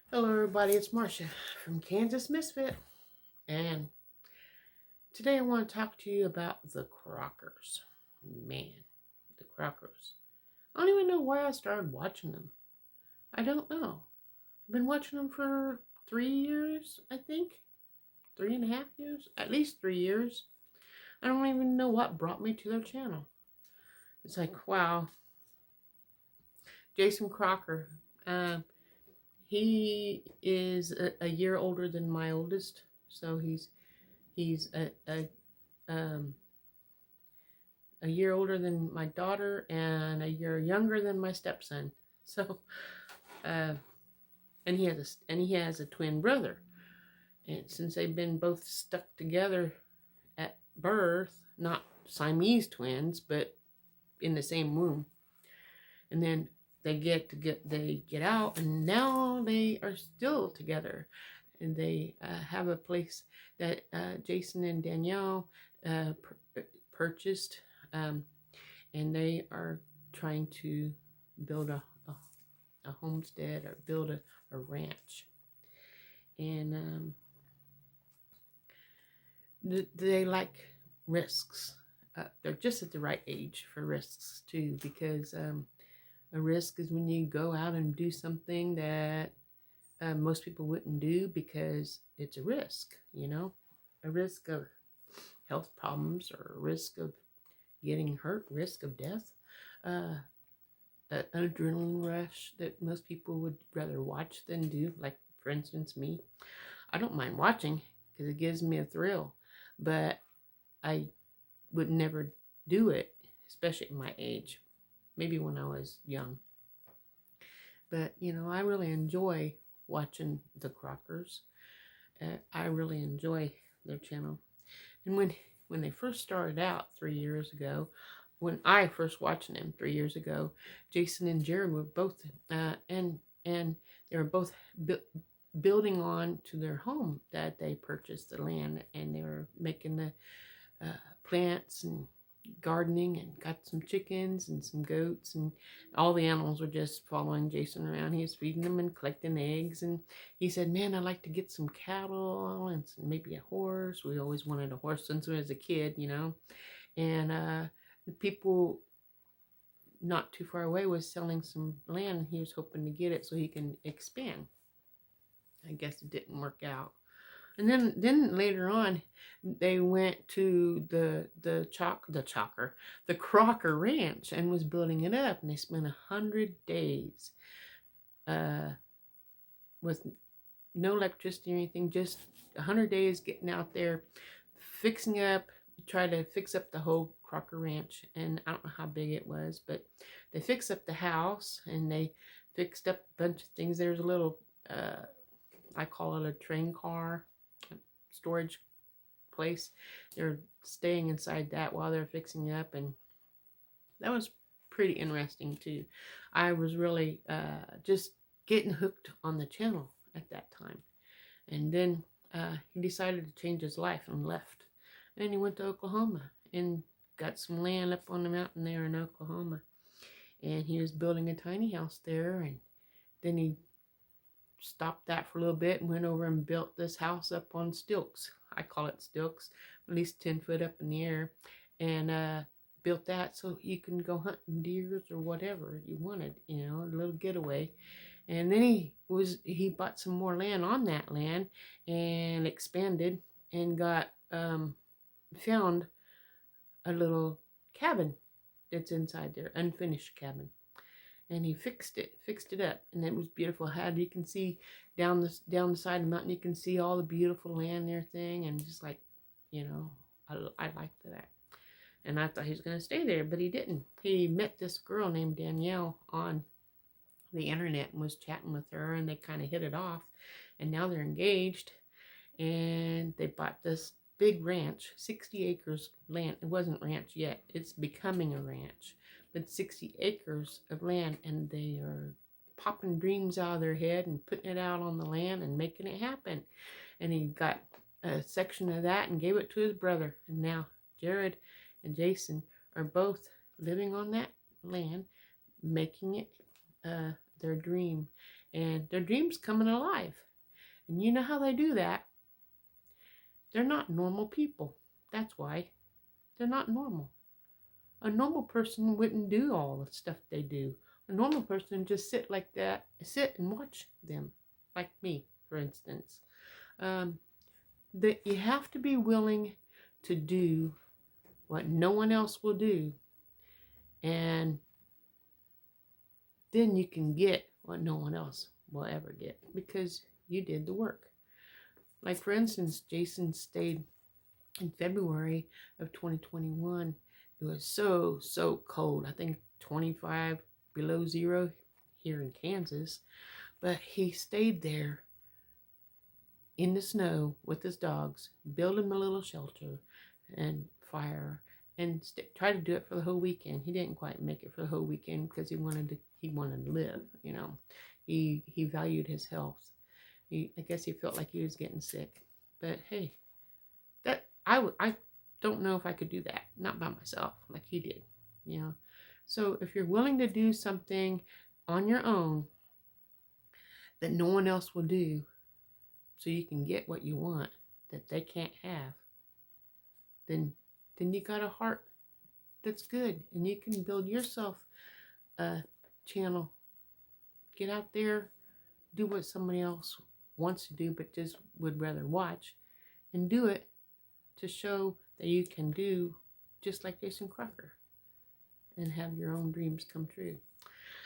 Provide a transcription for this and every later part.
Hello everybody, it's Marsha from Kansas Misfit, and today I want to talk to you about the CROCKER'S. Man, the CROCKER'S. I don't even know why I started watching them. I don't know. I've been watching them for 3 years, I think. 3.5 years? At least 3 years. I don't even know what brought me to their channel. It's like, wow. Jason Crocker. He is a year older than my oldest, so he's um, a year older than my daughter and a year younger than my stepson. So, uh, and he has a twin brother. And since they've been both stuck together at birth, not Siamese twins, but in the same womb, and then they get out, and now they are still together, and they have a place that Jason and Danielle purchased. And they are trying to build a homestead or build a ranch. And they like risks. They're just at the right age for risks too, because a risk is when you go out and do something that most people wouldn't do because it's a risk, a risk of health problems or a risk of getting hurt, risk of death. Uh, an adrenaline rush that most people would rather watch than do. Like, for instance, me. I don't mind watching because it gives me a thrill, but I would never do it, especially at my age. Maybe when I was young. But, I really enjoy watching the CROCKER'S. I really enjoy their channel. And when they first started out 3 years ago, when I first watched them 3 years ago, Jason and Jared were both and they were both building on to their home that they purchased the land, and they were making the plants and gardening, and got some chickens and some goats, and all the animals were just following Jason around. He was feeding them and collecting eggs, and he said, man, I'd like to get some cattle and maybe a horse. We always wanted a horse since we was a kid, and the people not too far away was selling some land, and he was hoping to get it so he can expand. I guess it didn't work out. And then later on, they went to the Crocker Ranch, and was building it up. And they spent 100 days uh, with no electricity or anything, just 100 days getting out there, fixing up, try to fix up the whole Crocker Ranch. And I don't know how big it was, but they fixed up the house, and they fixed up a bunch of things. There's a little, I call it a train car storage place. They're staying inside that while they're fixing up, and that was pretty interesting too. I was really just getting hooked on the channel at that time. And then he decided to change his life and left. And he went to Oklahoma and got some land up on the mountain there in Oklahoma. And he was building a tiny house there. And then he stopped that for a little bit and went over and built this house up on stilts. I call it stilts, at least 10 foot up in the air. And built that so you can go hunting deers or whatever you wanted, a little getaway. And then he bought some more land on that land and expanded, and got found a little cabin that's inside there, unfinished cabin. And he fixed it up, and it was beautiful. You can see down the side of the mountain, you can see all the beautiful land there thing, and just like, I liked that. And I thought he was going to stay there, but he didn't. He met this girl named Danielle on the internet and was chatting with her, and they kind of hit it off, and now they're engaged. And they bought this big ranch, 60 acres land. It wasn't ranch yet, it's becoming a ranch, but 60 acres of land, and they are popping dreams out of their head and putting it out on the land and making it happen. And he got a section of that and gave it to his brother, and now Jared and Jason are both living on that land, making it their dream. and their dreams coming alive. And you know how they do that? They're not normal people. That's why. They're not normal. A normal person wouldn't do all the stuff they do. A normal person just sit like that, sit and watch them, like me, for instance. That you have to be willing to do what no one else will do, and then you can get what no one else will ever get because you did the work. Like, for instance, Jason stayed in February of 2021. It was so cold. I think 25 below zero here in Kansas. But he stayed there in the snow with his dogs, building a little shelter and fire, and tried to do it for the whole weekend. He didn't quite make it for the whole weekend because he wanted to live, you know. He valued his health. I guess he felt like he was getting sick. But hey, that I don't know if I could do that, not by myself like he did, you know. So if you're willing to do something on your own that no one else will do, so you can get what you want that they can't have, then you got a heart that's good, and you can build yourself a channel. Get out there, do what somebody else wants to do but just would rather watch, and do it to show that you can do just like Jason Crocker and have your own dreams come true.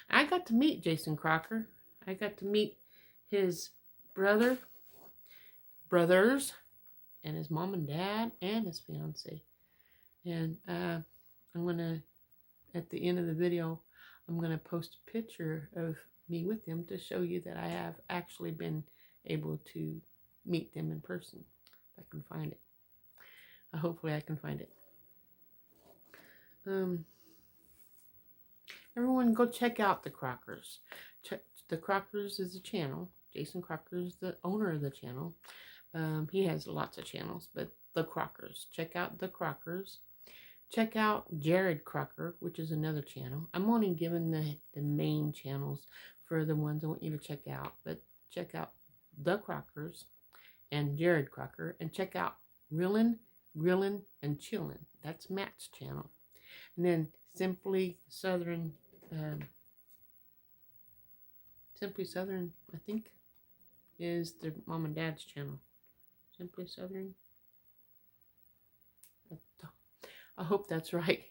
I got to meet Jason Crocker. I got to meet his brothers, and his mom and dad, and his fiance. And I'm gonna, at the end of the video, I'm gonna post a picture of me with them to show you that I have actually been able to meet them in person. If I can find it. Hopefully I can find it. Everyone go check out the CROCKER'S. The CROCKER'S is a channel. Jason Crocker is the owner of the channel. He has lots of channels, but the CROCKER'S. Check out the CROCKER'S. Check out JAREEEED Crocker, which is another channel. I'm only giving the main channels for the ones I want you to check out. But check out the CROCKER'S and JAREEEED Crocker. And check out GRILLIN, and CHILLIN. That's Matt's channel. And then Simply Southern, I think, is their mom and dad's channel. Simply Southern. I hope that's right.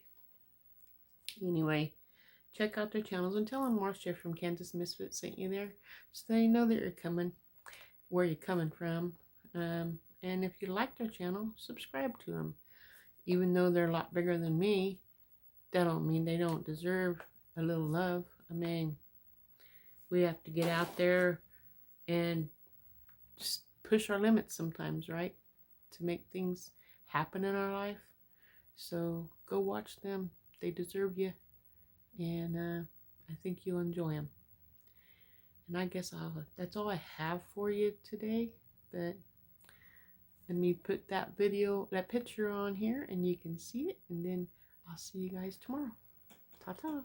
Anyway, check out their channels and tell them Marsha from Kansas Misfit sent you there, so they know that you're coming, where you're coming from. And if you like their channel, subscribe to them. Even though they're a lot bigger than me, that don't mean they don't deserve a little love. I mean, we have to get out there and just push our limits sometimes, right? To make things happen in our life. So go watch them. They deserve you. And I think you'll enjoy them. And I guess that's all I have for you today. But let me put that picture on here, and you can see it. And then I'll see you guys tomorrow. Ta-ta.